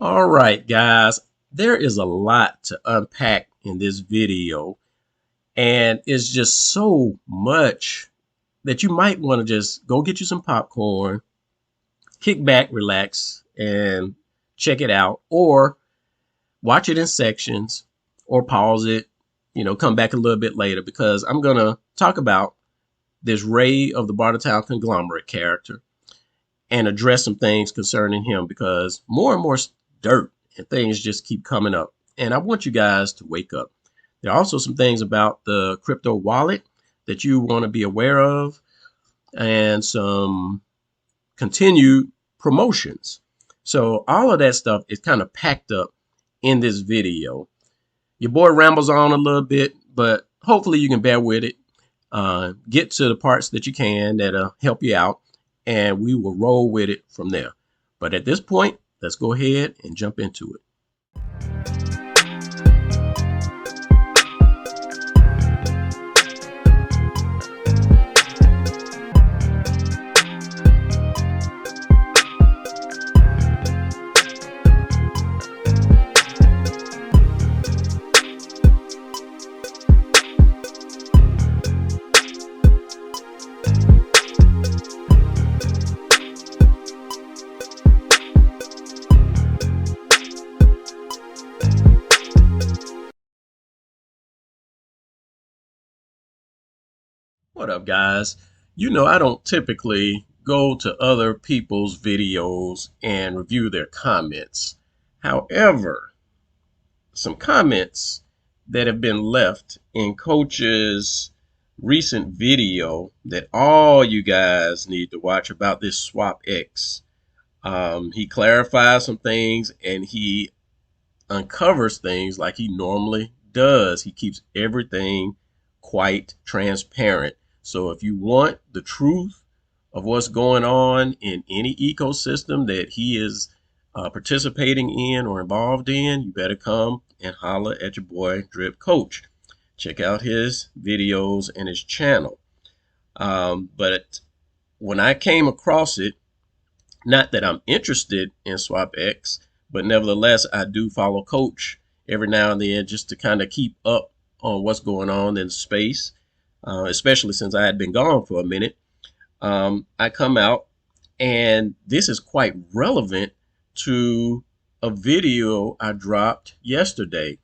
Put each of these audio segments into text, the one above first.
All right, guys, there is a lot to unpack in this video, and it's just so much that you might want to just go get you some popcorn, kick back, relax, and check it out, or watch it in sections, or pause it, come back a little bit later because I'm going to talk about this Ray of the Bartertown Conglomerate character and address some things concerning him because more and more dirt and things just keep coming up. And I want you guys to wake up. There are also some things about the crypto wallet that you want to be aware of and some continued promotions. So all of that stuff is kind of packed up in this video. Your boy rambles on a little bit, but hopefully you can bear with it. Get to the parts that you can that'll help you out, and we will roll with it from there. But at this point, let's go ahead and jump into it. What up, guys? I don't typically go to other people's videos and review their comments. However, some comments that have been left in Coach's recent video that all you guys need to watch about this SwapX. He clarifies some things and he uncovers things like he normally does. He keeps everything quite transparent. So if you want the truth of what's going on in any ecosystem that he is participating in or involved in, you better come and holler at your boy Drip Coach. Check out his videos and his channel. But when I came across it, not that I'm interested in SwapX, but nevertheless, I do follow Coach every now and then just to kind of keep up on what's going on in space. Especially since I had been gone for a minute. I come out and this is quite relevant to a video I dropped yesterday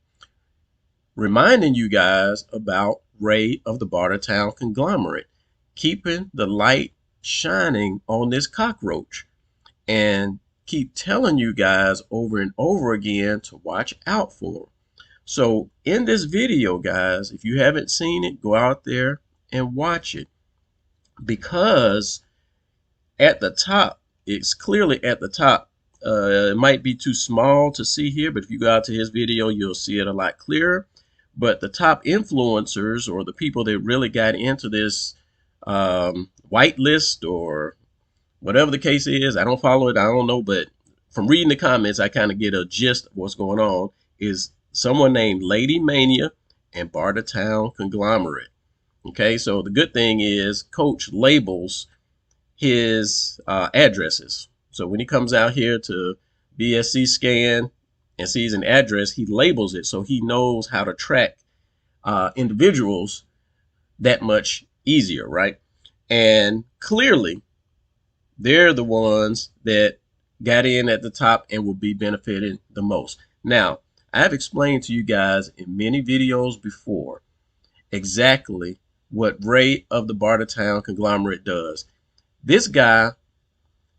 reminding you guys about Ray of the Bartertown Conglomerate, keeping the light shining on this cockroach, and keep telling you guys over and over again to watch out for him. So in this video, guys, if you haven't seen it, go out there and watch it, because at the top, it's clearly at the top. It might be too small to see here, but if you go out to his video, you'll see it a lot clearer. But the top influencers, or the people that really got into this whitelist or whatever the case is, I don't follow it, I don't know, but from reading the comments, I kind of get a gist of what's going on, is someone named Lady Mania and Bartertown Conglomerate. Okay, so the good thing is Coach labels his addresses. So when he comes out here to BSC scan and sees an address, he labels it so he knows how to track individuals that much easier, right? And clearly, they're the ones that got in at the top and will be benefited the most. Now, I've explained to you guys in many videos before exactly what Ray of the Bartertown Conglomerate does. This guy,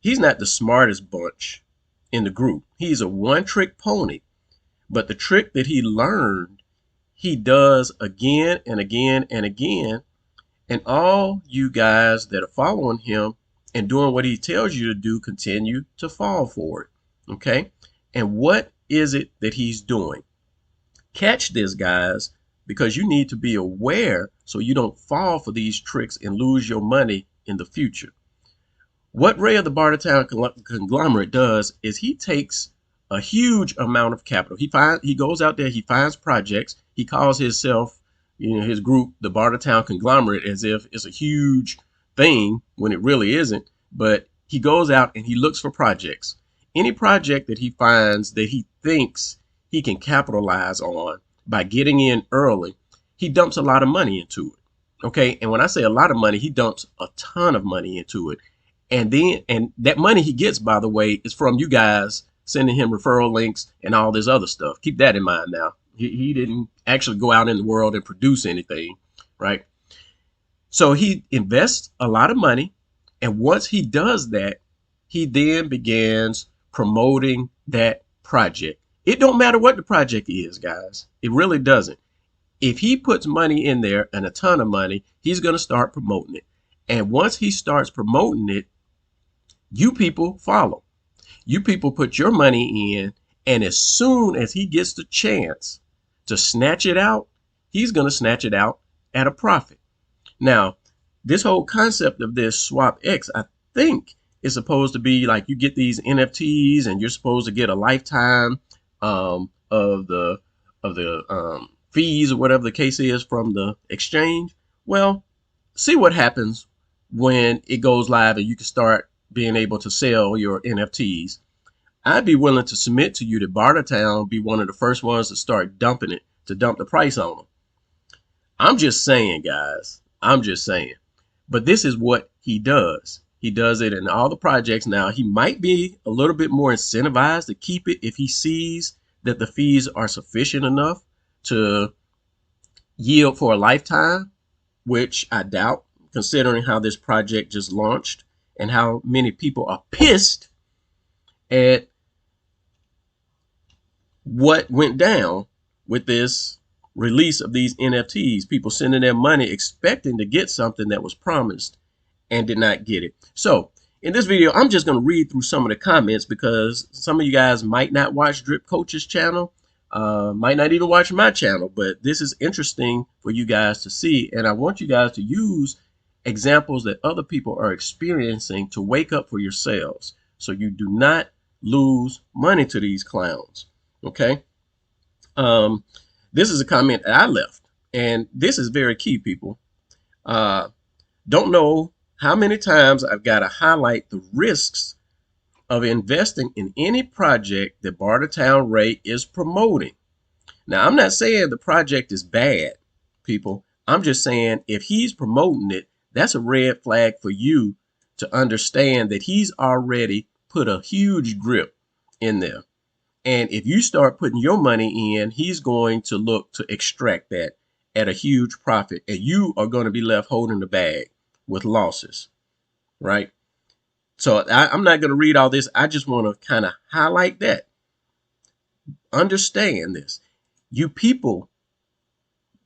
he's not the smartest bunch in the group. He's a one-trick pony. But the trick that he learned, he does again and again and again. And all you guys that are following him and doing what he tells you to do continue to fall for it. Okay? And what is it that he's doing? Catch this, guys, because you need to be aware so you don't fall for these tricks and lose your money in the future. What Ray of the Bartertown Conglomerate does is he takes a huge amount of capital. He goes out there, he finds projects, he calls himself, his group, the Bartertown Conglomerate, as if it's a huge thing when it really isn't. But he goes out and he looks for projects. Any project that he finds that he thinks he can capitalize on by getting in early, he dumps a lot of money into it. Okay. And when I say a lot of money, he dumps a ton of money into it. And that money he gets, by the way, is from you guys sending him referral links and all this other stuff. Keep that in mind now. He didn't actually go out in the world and produce anything, right? So he invests a lot of money. And once he does that, he then begins promoting that project. It don't matter what the project is, guys. It really doesn't. If he puts money in there and a ton of money, he's going to start promoting it. And once he starts promoting it, you people follow. You people put your money in, and as soon as he gets the chance to snatch it out, he's going to snatch it out at a profit. Now, this whole concept of this SwapX, I think, is supposed to be like you get these NFTs and you're supposed to get a lifetime of the fees or whatever the case is from the exchange. Well, see what happens when it goes live and you can start being able to sell your NFTs. I'd be willing to submit to you that Bartertown be one of the first ones to start dumping it, to dump the price on them. I'm just saying, guys. I'm just saying. But this is what he does. He does it in all the projects. Now, he might be a little bit more incentivized to keep it if he sees that the fees are sufficient enough to yield for a lifetime, which I doubt, considering how this project just launched and how many people are pissed at what went down with this release of these NFTs. People sending their money expecting to get something that was promised and did not get it. So in this video, I'm just going to read through some of the comments because some of you guys might not watch Drip Coach's channel, might not even watch my channel, but this is interesting for you guys to see. And I want you guys to use examples that other people are experiencing to wake up for yourselves so you do not lose money to these clowns. Okay. This is a comment that I left, and this is very key, people. Don't know how many times I've got to highlight the risks of investing in any project that Bartertown Ray is promoting. Now, I'm not saying the project is bad, people. I'm just saying if he's promoting it, that's a red flag for you to understand that he's already put a huge grip in there. And if you start putting your money in, he's going to look to extract that at a huge profit. And you are going to be left holding the bag with losses, right? So I'm not going to read all this. I just want to kind of highlight that. Understand this. You people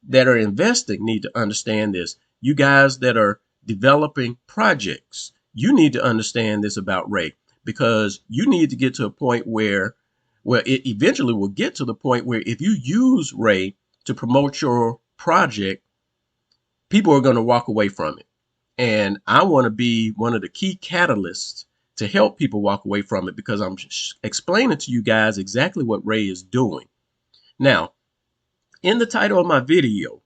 that are investing need to understand this. You guys that are developing projects, you need to understand this about Ray, because you need to get to a point where, well, it eventually will get to the point where if you use Ray to promote your project, people are going to walk away from it. And I want to be one of the key catalysts to help people walk away from it, because I'm explaining to you guys exactly what Ray is doing. Now, in the title of my video,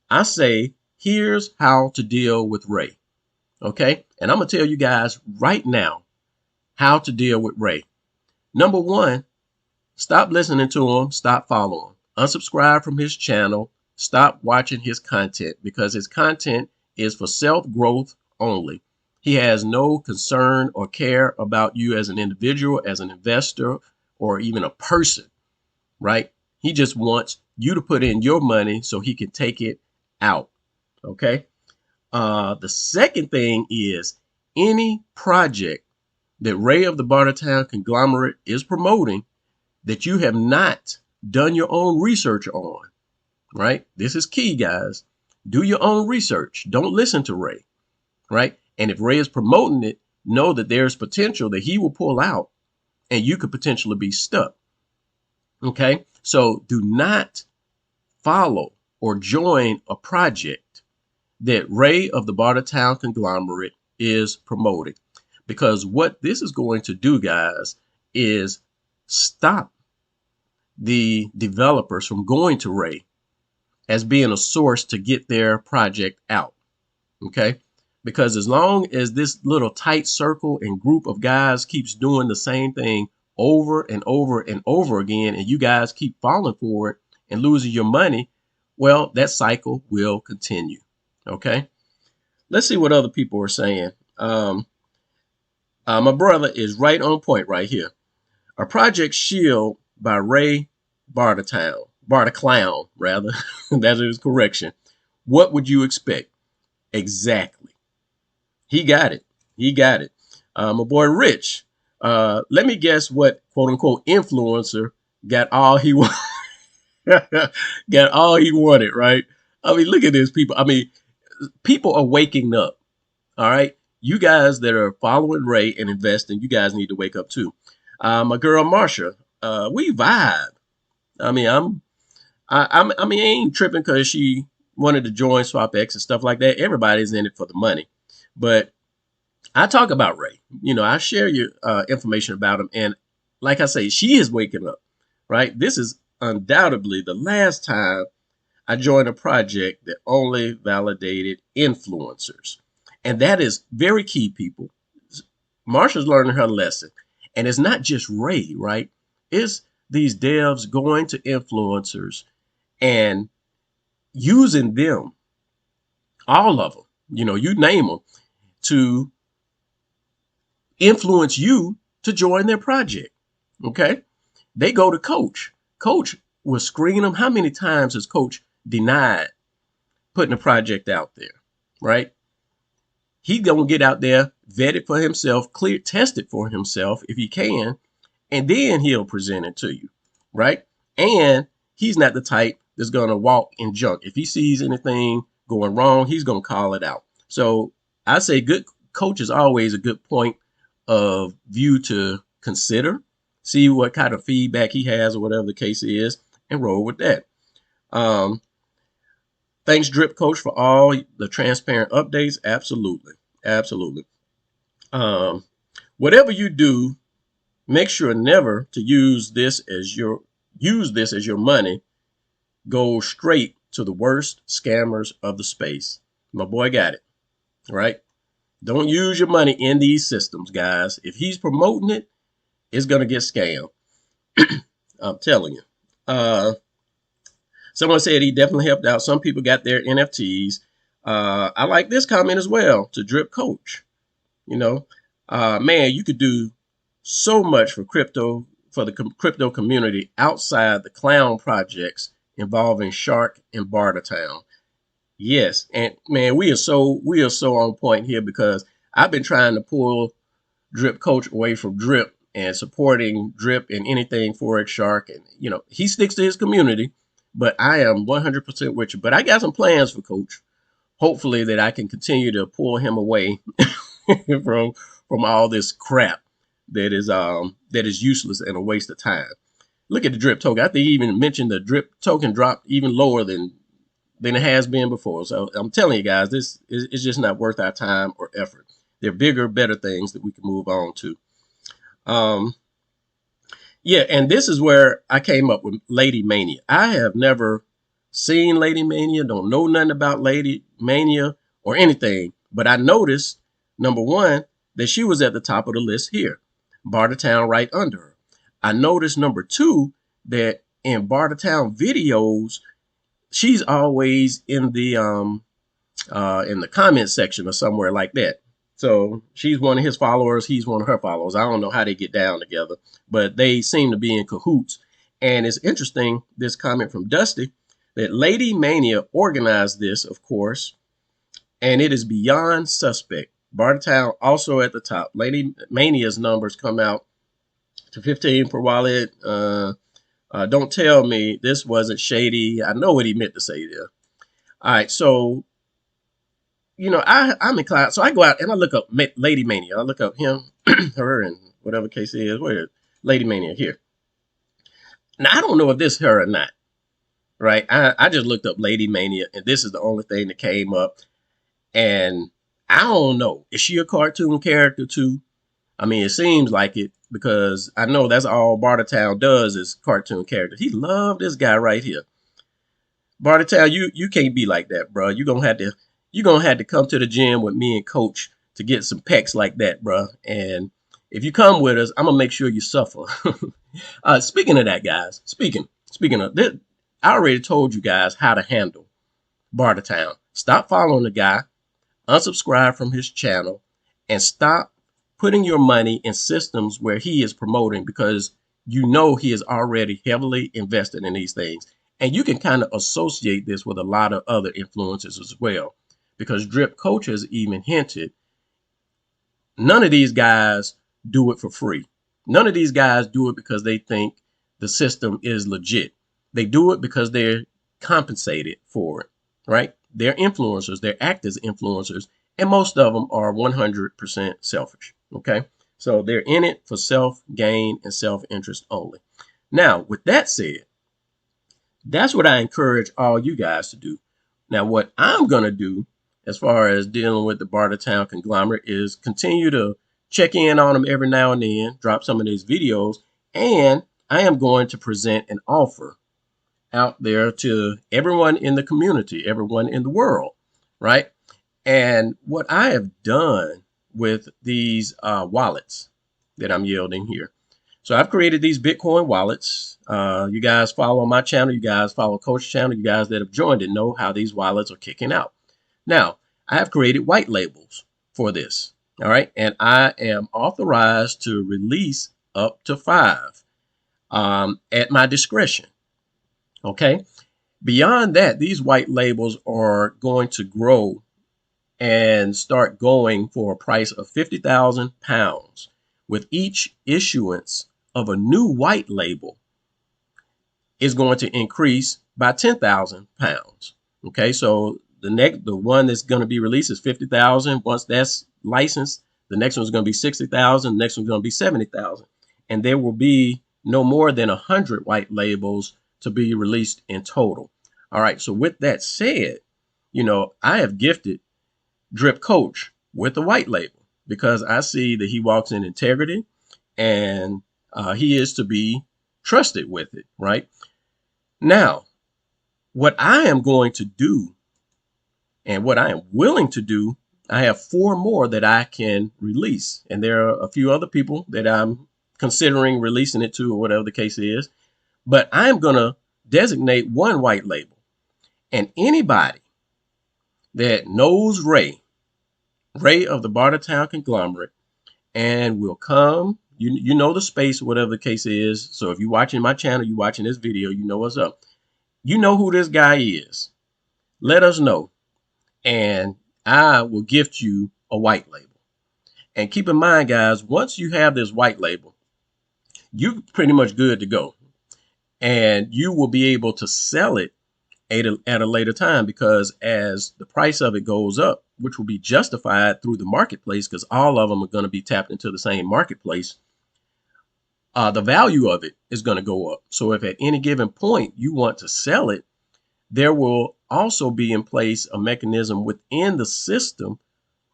I say, here's how to deal with Ray. Okay. And I'm going to tell you guys right now how to deal with Ray. Number one, stop listening to him. Stop following him. Unsubscribe from his channel. Stop watching his content, because his content is for self-growth only. He has no concern or care about you as an individual, as an investor, or even a person, right? He just wants you to put in your money so he can take it out. Okay. The second thing is any project that Ray of the Bartertown Conglomerate is promoting that you have not done your own research on, right? This is key, guys. Do your own research. Don't listen to Ray, right? And if Ray is promoting it, know that there's potential that he will pull out and you could potentially be stuck. Okay. So do not follow or join a project that Ray of the Bartertown Conglomerate is promoting, because what this is going to do, guys, is stop the developers from going to Ray as being a source to get their project out. Okay. Because as long as this little tight circle and group of guys keeps doing the same thing over and over and over again, and you guys keep falling for it and losing your money, well, that cycle will continue. Okay. Let's see what other people are saying. My brother is right on point right here. A Project Shield by Ray Barterclown, rather. That's his correction. What would you expect? Exactly. He got it. He got it. My boy Rich. Let me guess what quote unquote influencer got all he got all he wanted, right? I mean, look at this, people. I mean, people are waking up. All right. You guys that are following Ray and investing, you guys need to wake up too. My girl Marsha, we vibe. I mean, I mean, I ain't tripping because she wanted to join SwapX and stuff like that. Everybody's in it for the money, but I talk about Ray. You know, I share your information about him, and like I say, she is waking up. Right. This is undoubtedly the last time I joined a project that only validated influencers, and that is very key, people. Marsha's learning her lesson, and it's not just Ray, right? It's these devs going to influencers and using them, all of them, you know, you name them, to influence you to join their project. Okay. They go to Coach. Coach will screen them. How many times has Coach denied putting a project out there? Right. He gonna get out there, vet it for himself, clear, test it for himself if he can, and then he'll present it to you. Right. And he's not the type that's going to walk in junk. If he sees anything going wrong, he's going to call it out. So I say good coach is always a good point of view to consider, see what kind of feedback he has or whatever the case is, and roll with that. Thanks, Drip Coach, for all the transparent updates. Absolutely. Absolutely. Whatever you do, make sure never to use this as your money. Go straight to the worst scammers of the space. My boy got it, right? Don't use your money in these systems, guys. If he's promoting it, it's going to get scammed. I'm telling you. Someone said he definitely helped out. Some people got their NFTs. I like this comment as well to Drip Coach. You know, man, you could do so much for the crypto community outside the clown projects involving Shark and Bartertown. Yes, and man, we are so on point here because I've been trying to pull Drip Coach away from Drip and supporting Drip in anything Forex Shark, and you know he sticks to his community, but I am 100% with you. But I got some plans for Coach. Hopefully that I can continue to pull him away from all this crap that is useless and a waste of time. Look at the Drip token. I think he even mentioned the Drip token dropped even lower than it has been before. So I'm telling you guys, this is just not worth our time or effort. There are bigger, better things that we can move on to. Yeah, and this is where I came up with Lady Mania. I have never seen Lady Mania, don't know nothing about Lady Mania or anything, but I noticed, number one, that she was at the top of the list here. Bartertown right under her. I noticed, number two, that in Bartertown videos, she's always in the comment section or somewhere like that. So she's one of his followers. He's one of her followers. I don't know how they get down together, but they seem to be in cahoots. And it's interesting, this comment from Dusty, that Lady Mania organized this, of course, and it is beyond suspect. Bartertown also at the top. Lady Mania's numbers come out to 15 per wallet. Don't tell me this wasn't shady. I know what he meant to say there. All right, so you know, I'm inclined. So I go out and I look up Lady Mania. I look up him, her, and whatever case it is. Where Lady Mania here. Now I don't know if this is her or not. Right? I just looked up Lady Mania, and this is the only thing that came up. And I don't know. Is she a cartoon character too? I mean, it seems like it because I know that's all Bartertown does is cartoon characters. He loved this guy right here. Bartertown, you can't be like that, bro. You're gonna have to. you're going to have to come to the gym with me and coach to get some pecs like that, bro. And if you come with us, I'm going to make sure you suffer. Speaking of that, guys, speaking of this, I already told you guys how to handle Bartertown. Stop following the guy, unsubscribe from his channel, and stop putting your money in systems where he is promoting, because you know he is already heavily invested in these things. And you can kind of associate this with a lot of other influencers as well, because Drip Coach has even hinted none of these guys do it for free. None of these guys do it because they think the system is legit. They do it because they're compensated for it, right? They're influencers. They act as influencers, and most of them are 100% selfish, okay? So they're in it for self-gain and self-interest only. Now, with that said, that's what I encourage all you guys to do. Now, what I'm going to do as far as dealing with the Bartertown conglomerate is continue to check in on them every now and then, drop some of these videos, and I am going to present an offer out there to everyone in the community, everyone in the world, right? And what I have done with these wallets that I'm yielding here. So I've created these Bitcoin wallets. You guys follow my channel. You guys follow Coach channel. You guys that have joined it know how these wallets are kicking out. Now, I have created white labels for this. All right. And I am authorized to release up to 5 at my discretion. Okay. Beyond that, these white labels are going to grow and start going for a price of £50,000, with each issuance of a new white label is going to increase by £10,000. Okay, so the one that's going to be released is 50,000. Once that's licensed, the next one's going to be 60,000. The next one's going to be 70,000, and there will be no more than 100 white labels to be released in total. All right, so with that said, I have gifted Drip Coach with a white label because I see that he walks in integrity, and he is to be trusted with it, right? Now, what I am going to do and what I am willing to do, I have 4 more that I can release. And there are a few other people that I'm considering releasing it to, or whatever the case is. But I'm going to designate one white label. And anybody that knows Ray of the Bartertown Conglomerate, and will come, you know the space, whatever the case is. So if you're watching my channel, you're watching this video, you know what's up. You know who this guy is. Let us know, and I will gift you a white label. And keep in mind, guys, once you have this white label, you're pretty much good to go. And you will be able to sell it at a later time, because as the price of it goes up, which will be justified through the marketplace, because all of them are going to be tapped into the same marketplace, the value of it is going to go up. So if at any given point you want to sell it, there will also be in place a mechanism within the system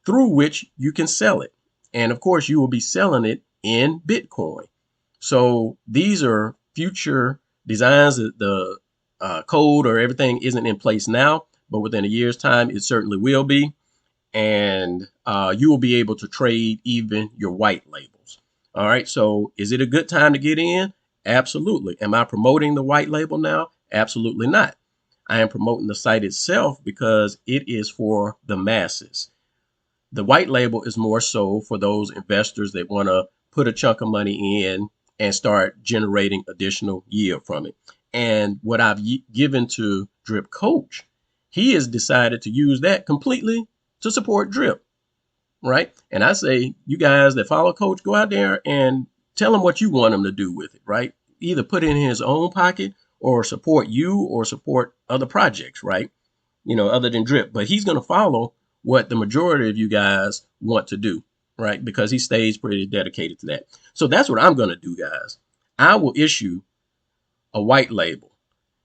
through which you can sell it. And of course, you will be selling it in Bitcoin. So these are future designs. That the code or everything isn't in place now, but within a year's time, it certainly will be. And you will be able to trade even your white labels. All right. So is it a good time to get in? Absolutely. Am I promoting the white label now? Absolutely not. I am promoting the site itself because it is for the masses. The white label is more so for those investors that want to put a chunk of money in and start generating additional yield from it. And what I've given to Drip Coach, he has decided to use that completely to support Drip, right? And I say, you guys that follow Coach, go out there and tell him what you want him to do with it, right? Either put it in his own pocket or support you or support other projects, right? Other than Drip. But he's going to follow what the majority of you guys want to do, right? Because he stays pretty dedicated to that. So that's what I'm going to do, guys. I will issue a white label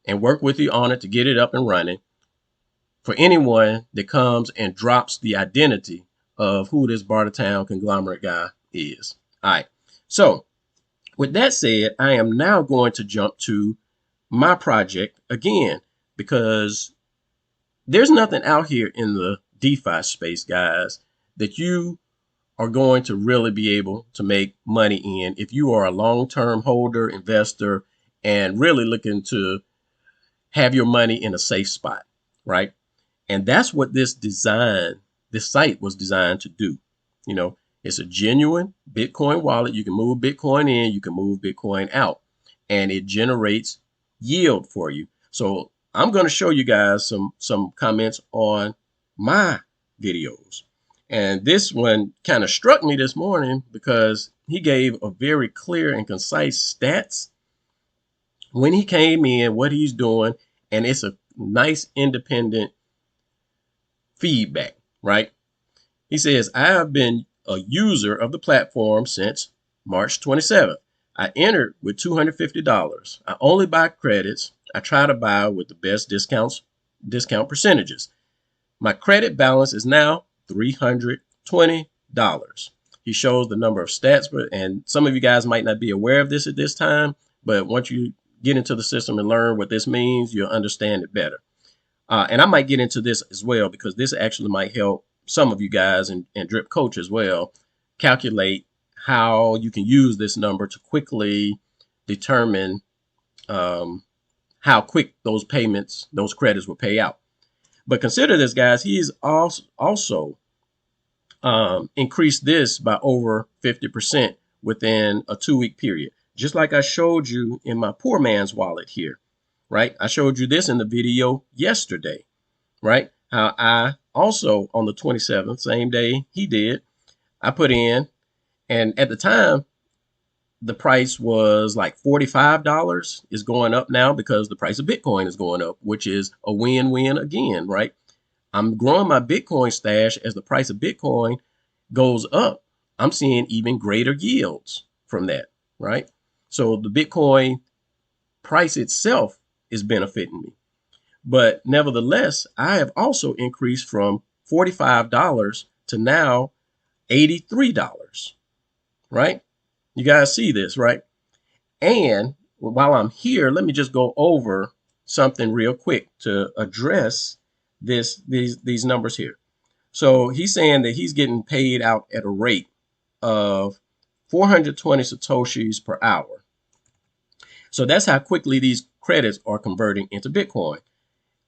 and work with you on it to get it up and running for anyone that comes and drops the identity of who this Bartertown Conglomerate guy is. All right. So with that said, I am now going to jump to my project again, because there's nothing out here in the DeFi space, guys, that you are going to really be able to make money in if you are a long-term holder, investor, and really looking to have your money in a safe spot, right? And that's what this site was designed to do. You know, it's a genuine Bitcoin wallet. You can move Bitcoin in, you can move Bitcoin out, and it generates yield for you. So I'm going to show you guys some comments on my videos. And this one kind of struck me this morning because he gave a very clear and concise stats when he came in, what he's doing, and it's a nice independent feedback, right? He says, I have been a user of the platform since March 27th. I entered with $250. I only buy credits. I try to buy with the best discount percentages. My credit balance is now $320. He shows the number of stats, and some of you guys might not be aware of this at this time, but once you get into the system and learn what this means, you'll understand it better. And I might get into this as well because this actually might help some of you guys and Drip Coach as well calculate how you can use this number to quickly determine how quick those payments, those credits will pay out. But consider this, guys, he's also increased this by over 50% within a 2-week period. Just like I showed you in my poor man's wallet here, right? I showed you this in the video yesterday, right? How I also on the 27th, same day he did, I put in, and at the time, the price was like $45. Is going up now because the price of Bitcoin is going up, which is a win-win again, right? I'm growing my Bitcoin stash as the price of Bitcoin goes up. I'm seeing even greater yields from that, right? So the Bitcoin price itself is benefiting me. But nevertheless, I have also increased from $45 to now $83, right? You guys see this, right? And while I'm here, let me just go over something real quick to address these numbers here. So he's saying that he's getting paid out at a rate of 420 Satoshis per hour. So that's how quickly these credits are converting into Bitcoin.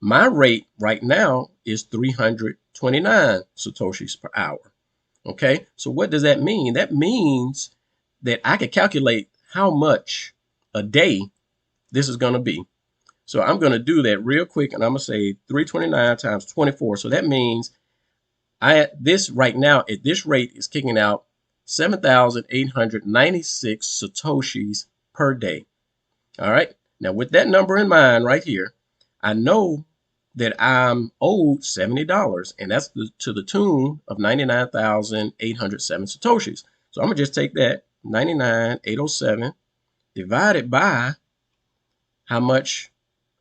My rate right now is 329 Satoshis per hour. Okay, so what does that mean? That means that I could calculate how much a day this is going to be. So I'm going to do that real quick, and I'm going to say 329 times 24. So that means this right now at this rate is kicking out 7,896 Satoshis per day. All right. Now with that number in mind right here, I know that I'm owed $70, and that's to the tune of 99,807 Satoshis. So I'm gonna just take that 99,807 divided by how much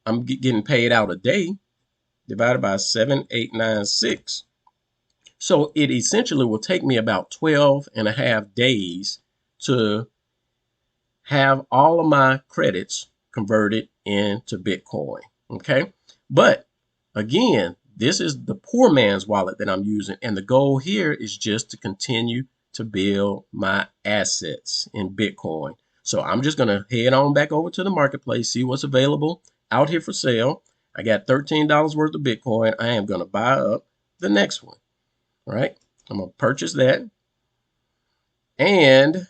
I'm getting paid out a day, divided by 7,896. So it essentially will take me about 12 and a half days to have all of my credits converted into Bitcoin. Okay. But again, this is the poor man's wallet that I'm using. And the goal here is just to continue to build my assets in Bitcoin. So I'm just going to head on back over to the marketplace, see what's available out here for sale. I got $13 worth of Bitcoin. I am going to buy up the next one, right? I'm going to purchase that. And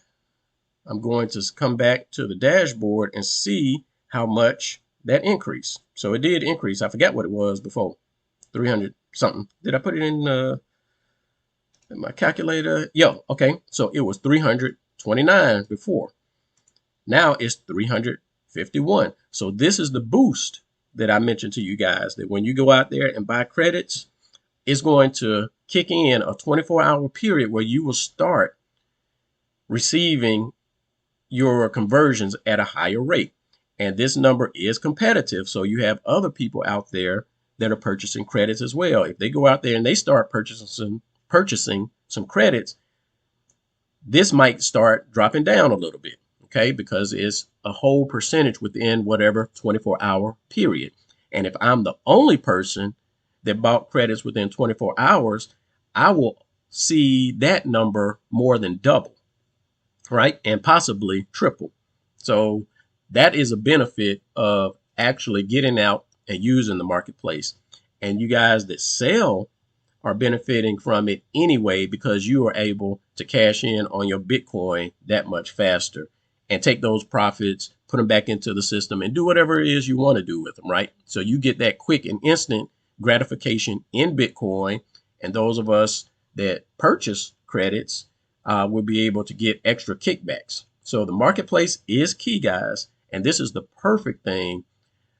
I'm going to come back to the dashboard and see how much that increased. So it did increase. I forgot what it was before. 300 something. Did I put it in my calculator? Yeah, okay. So it was 329 before. Now it's 351. So this is the boost that I mentioned to you guys, that when you go out there and buy credits, it's going to kick in a 24-hour period where you will start receiving your conversions at a higher rate. And this number is competitive. So you have other people out there that are purchasing credits as well. If they go out there and they start purchasing some credits, this might start dropping down a little bit, okay? Because it's a whole percentage within whatever 24-hour period. And if I'm the only person that bought credits within 24 hours, I will see that number more than double, right? And possibly triple. So that is a benefit of actually getting out and using the marketplace. And you guys that sell are benefiting from it anyway because you are able to cash in on your Bitcoin that much faster and take those profits, put them back into the system, and do whatever it is you want to do with them, right? So you get that quick and instant gratification in Bitcoin. And those of us that purchase credits will be able to get extra kickbacks. So the marketplace is key, guys. And this is the perfect thing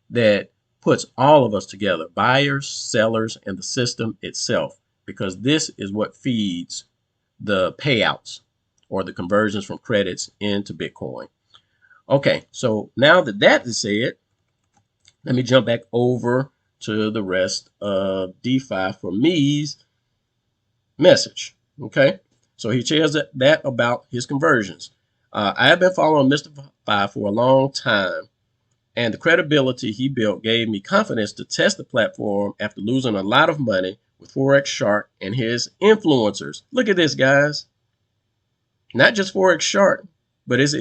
that puts all of us together, buyers, sellers, and the system itself, because this is what feeds the payouts or the conversions from credits into Bitcoin. Okay, so now that that is said, let me jump back over to the rest of DeFi for me's message. Okay, so he shares that about his conversions. I have been following Mr. Fi for a long time, and the credibility he built gave me confidence to test the platform after losing a lot of money with Forex Shark and his influencers. Look at this, guys. Not just Forex Shark, but it's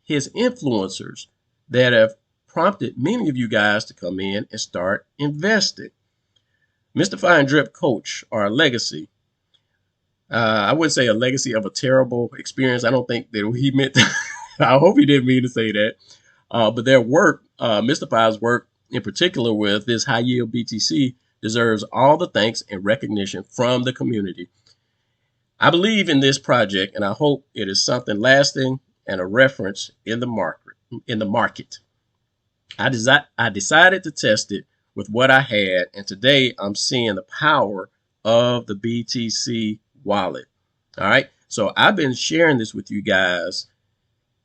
his influencers that have prompted many of you guys to come in and start investing. Mr. Fi and Drip Coach are a legacy. I wouldn't say a legacy of a terrible experience. I don't think that he meant to, I hope he didn't mean to say that. But their work, Mr. Fi's work in particular with this high yield BTC, deserves all the thanks and recognition from the community. I believe in this project, and I hope it is something lasting and a reference in the market. I decided to test it with what I had, and today I'm seeing the power of the BTC wallet. All right, so I've been sharing this with you guys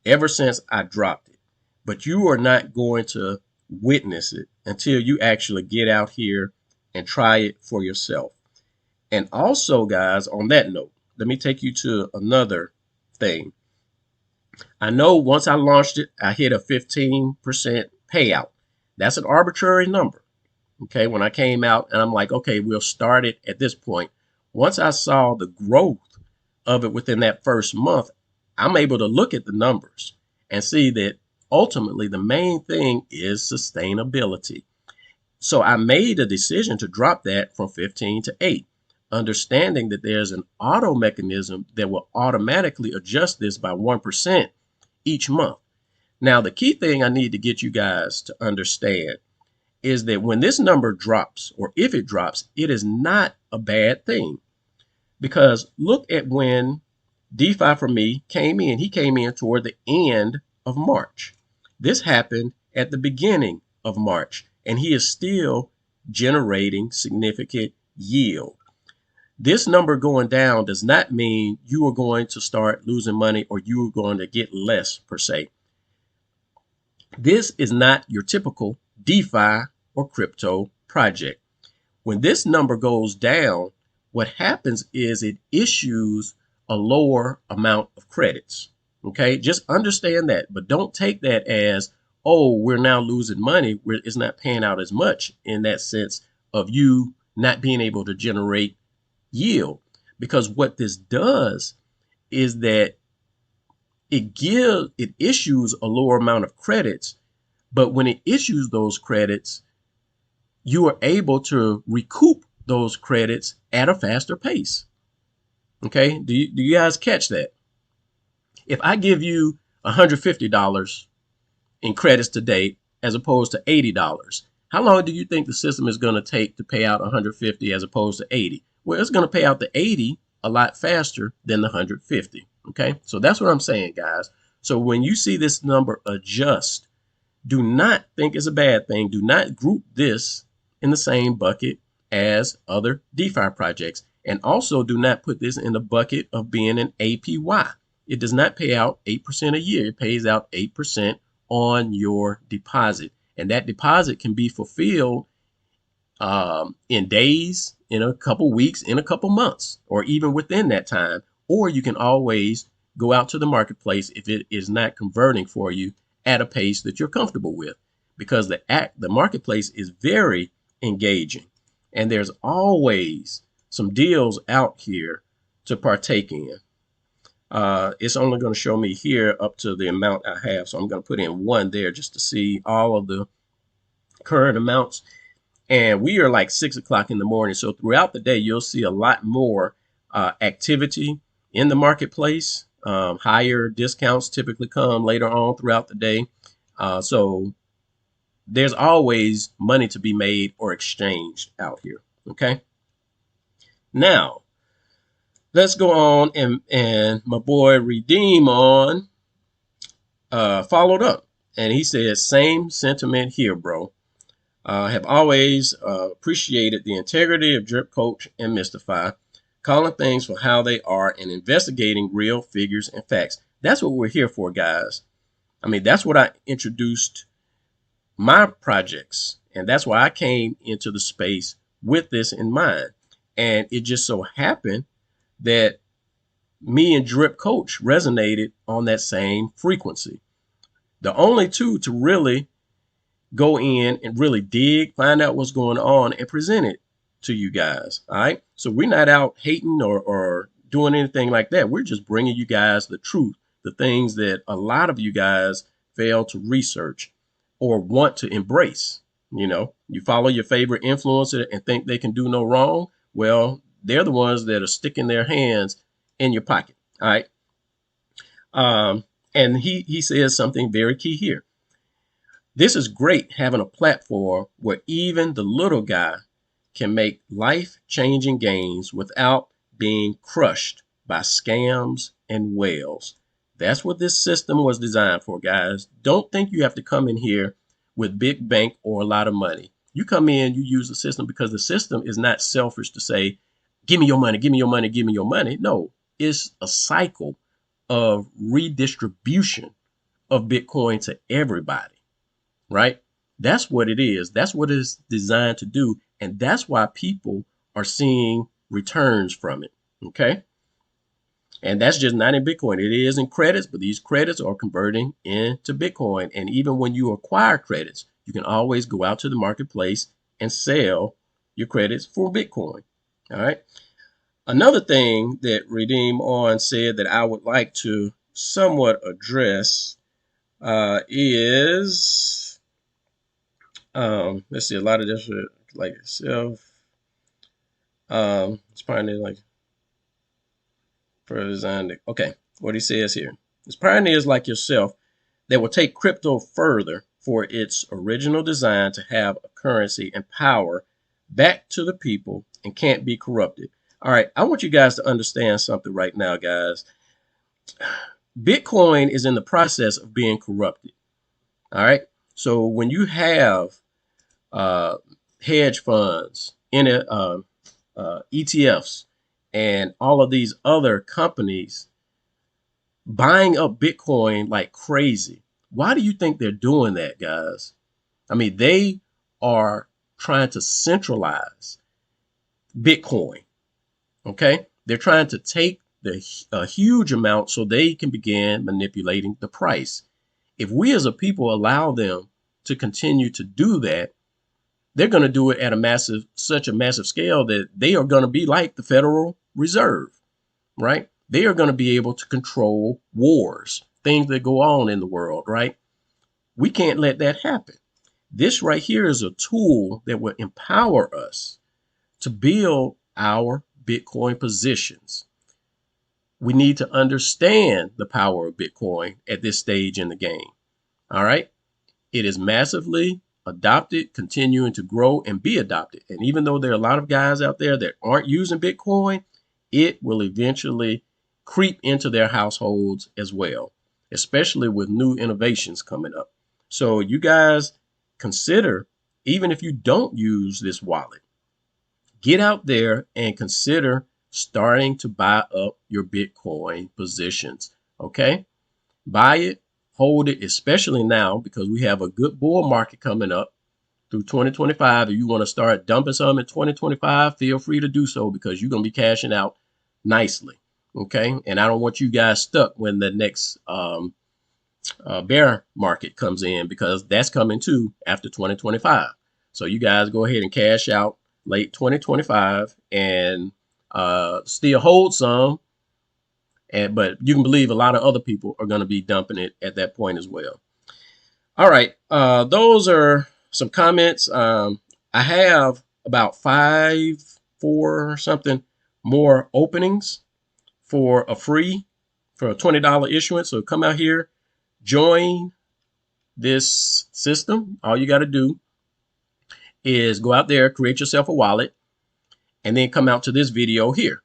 ever since I dropped it, but you are not going to witness it until you actually get out here and try it for yourself. And also, guys, on that note, let me take you to another thing. I know once I launched it, I hit a 15% payout. That's an arbitrary number. Okay, when I came out and I'm like, okay, we'll start it at this point. Once I saw the growth of it within that first month, I'm able to look at the numbers and see that ultimately the main thing is sustainability. So I made a decision to drop that from 15 to 8, understanding that there's an auto mechanism that will automatically adjust this by 1% each month. Now, the key thing I need to get you guys to understand is that when this number drops, or if it drops, it is not a bad thing. Because look at when DeFi for me came in. He came in toward the end of March. This happened at the beginning of March, and he is still generating significant yield. This number going down does not mean you are going to start losing money or you are going to get less per se. This is not your typical DeFi or crypto project. When this number goes down, what happens is it issues a lower amount of credits. Okay, just understand that, but don't take that as, oh, we're now losing money. It's not paying out as much in that sense of you not being able to generate yield. Because what this does is that it issues a lower amount of credits, but when it issues those credits, you are able to recoup those credits at a faster pace. Okay, do you guys catch that? If I give you $150 in credits today as opposed to $80, how long do you think the system is going to take to pay out $150 as opposed to $80? Well, it's going to pay out the $80 a lot faster than the $150. Okay, so that's what I'm saying, guys. So when you see this number adjust, do not think it's a bad thing. Do not group this in the same bucket as other DeFi projects. And also do not put this in the bucket of being an APY. It does not pay out 8% a year. It pays out 8% on your deposit. And that deposit can be fulfilled in days, in a couple weeks, in a couple months, or even within that time. Or you can always go out to the marketplace if it is not converting for you at a pace that you're comfortable with, because the marketplace is very engaging. And there's always some deals out here to partake in. It's only going to show me here up to the amount I have. So I'm going to put in 1 there just to see all of the current amounts. And we are like 6 o'clock in the morning. So throughout the day, you'll see a lot more activity in the marketplace. Higher discounts typically come later on throughout the day. So there's always money to be made or exchanged out here. Okay. Now, let's go on, and my boy Redeem on followed up. And he said, same sentiment here, bro. Have always appreciated the integrity of Drip Coach and Mystify, calling things for how they are and investigating real figures and facts. That's what we're here for, guys. I mean, that's what I introduced my projects, and that's why I came into the space with this in mind. And it just so happened that me and Drip Coach resonated on that same frequency. The only two to really go in and really dig, find out what's going on, and present it to you guys. All right. So we're not out hating or doing anything like that. We're just bringing you guys the truth, the things that a lot of you guys fail to research or want to embrace. You know, you follow your favorite influencer and think they can do no wrong. Well, they're the ones that are sticking their hands in your pocket. All right. And he says something very key here. This is great, having a platform where even the little guy can make life-changing gains without being crushed by scams and whales. That's what this system was designed for, guys. Don't think you have to come in here with big bank or a lot of money. You come in, you use the system because the system is not selfish to say, give me your money, give me your money, give me your money. No, it's a cycle of redistribution of Bitcoin to everybody. Right? That's what it is. That's what it's designed to do. And that's why people are seeing returns from it. Okay. And that's just not in Bitcoin. It is in credits, but these credits are converting into Bitcoin. And even when you acquire credits, you can always go out to the marketplace and sell your credits for Bitcoin. All right. Another thing that Redeem On said that I would like to somewhat address is let's see, a lot of different like yourself. It's probably like for design. Okay, what he says here. It's pioneers like yourself that will take crypto further for its original design to have a currency and power back to the people and can't be corrupted. All right, I want you guys to understand something right now, guys. Bitcoin is in the process of being corrupted. All right, so when you have hedge funds, ETFs, and all of these other companies buying up Bitcoin like crazy. Why do you think they're doing that, guys? I mean, they are trying to centralize Bitcoin. Okay, they're trying to take a huge amount so they can begin manipulating the price. If we as a people allow them to continue to do that, they're going to do it at such a massive scale that they are going to be like the Federal Reserve, right? They are going to be able to control wars, things that go on in the world, right? We can't let that happen. This right here is a tool that will empower us to build our Bitcoin positions. We need to understand the power of Bitcoin at this stage in the game. All right. It is massively adopted, continuing to grow and be adopted. And even though there are a lot of guys out there that aren't using Bitcoin, it will eventually creep into their households as well, especially with new innovations coming up. So you guys consider, even if you don't use this wallet, get out there and consider starting to buy up your Bitcoin positions. Okay? Buy it. Hold it, especially now because we have a good bull market coming up through 2025. If you want to start dumping some in 2025, feel free to do so because you're going to be cashing out nicely. Okay. And I don't want you guys stuck when the next bear market comes in because that's coming too after 2025. So you guys go ahead and cash out late 2025 and still hold some. But you can believe a lot of other people are going to be dumping it at that point as well. All right. Those are some comments. I have about 4 or something more openings for a $20 issuance. So come out here, join this system. All you got to do is go out there, create yourself a wallet, and then come out to this video here.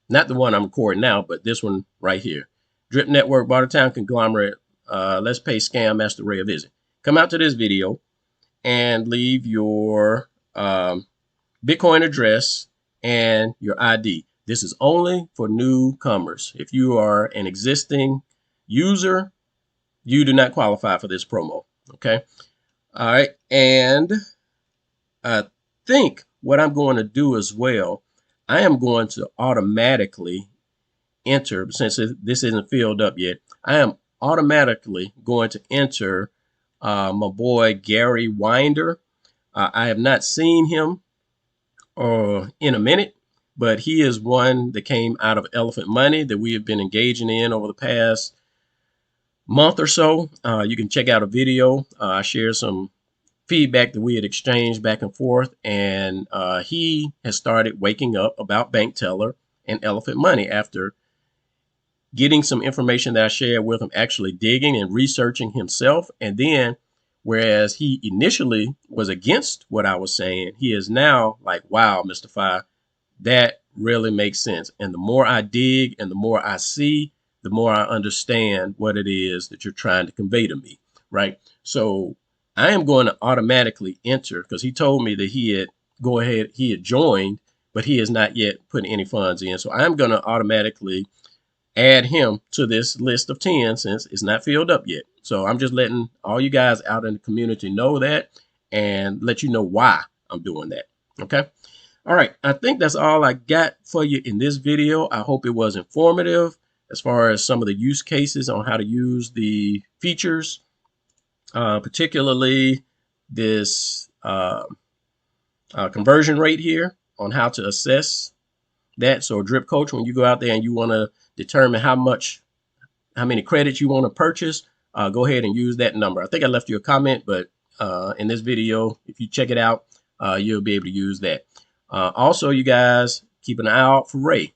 Not the one I'm recording now, but this one right here. Drip Network, Bartertown, Conglomerate, Let's Pay Scam, Master Ray a visit. Come out to this video and leave your Bitcoin address and your ID. This is only for newcomers. If you are an existing user, you do not qualify for this promo. Okay. All right. And I think what I'm going to do as well, I am going to automatically enter, since this isn't filled up yet, I am automatically going to enter my boy Gary Winder. I have not seen him in a minute, but he is one that came out of Elephant Money that we have been engaging in over the past month or so. You can check out a video. I shared some feedback that we had exchanged back and forth, and he has started waking up about Bank Teller and Elephant Money after getting some information that I shared with him, actually digging and researching himself. And then, whereas he initially was against what I was saying, he is now like, wow, Mr. Fi, that really makes sense. And the more I dig and the more I see, the more I understand what it is that you're trying to convey to me, right? So I am going to automatically enter, because he told me that he had joined, but he has not yet put any funds in. So I'm going to automatically add him to this list of 10 since it's not filled up yet. So I'm just letting all you guys out in the community know that and let you know why I'm doing that. Okay. All right. I think that's all I got for you in this video. I hope it was informative as far as some of the use cases on how to use the features, particularly this conversion rate here on how to assess that. So Drip Coach, when you go out there and you want to determine how many credits you want to purchase, go ahead and use that number. I think I left you a comment, but in this video, if you check it out, you'll be able to use that. Also, you guys keep an eye out for Ray.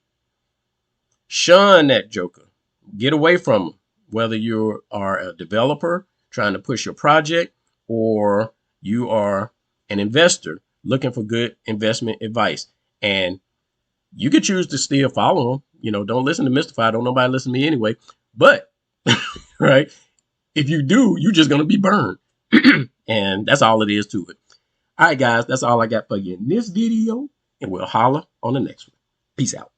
Shun that joker. Get away from him. Whether you are a developer trying to push your project or you are an investor looking for good investment advice. And you could choose to still follow him. You know, don't listen to Mr. Fi. Don't nobody listen to me anyway. But, right, if you do, you're just going to be burned. And that's all it is to it. All right, guys, that's all I got for you in this video. And we'll holler on the next one. Peace out.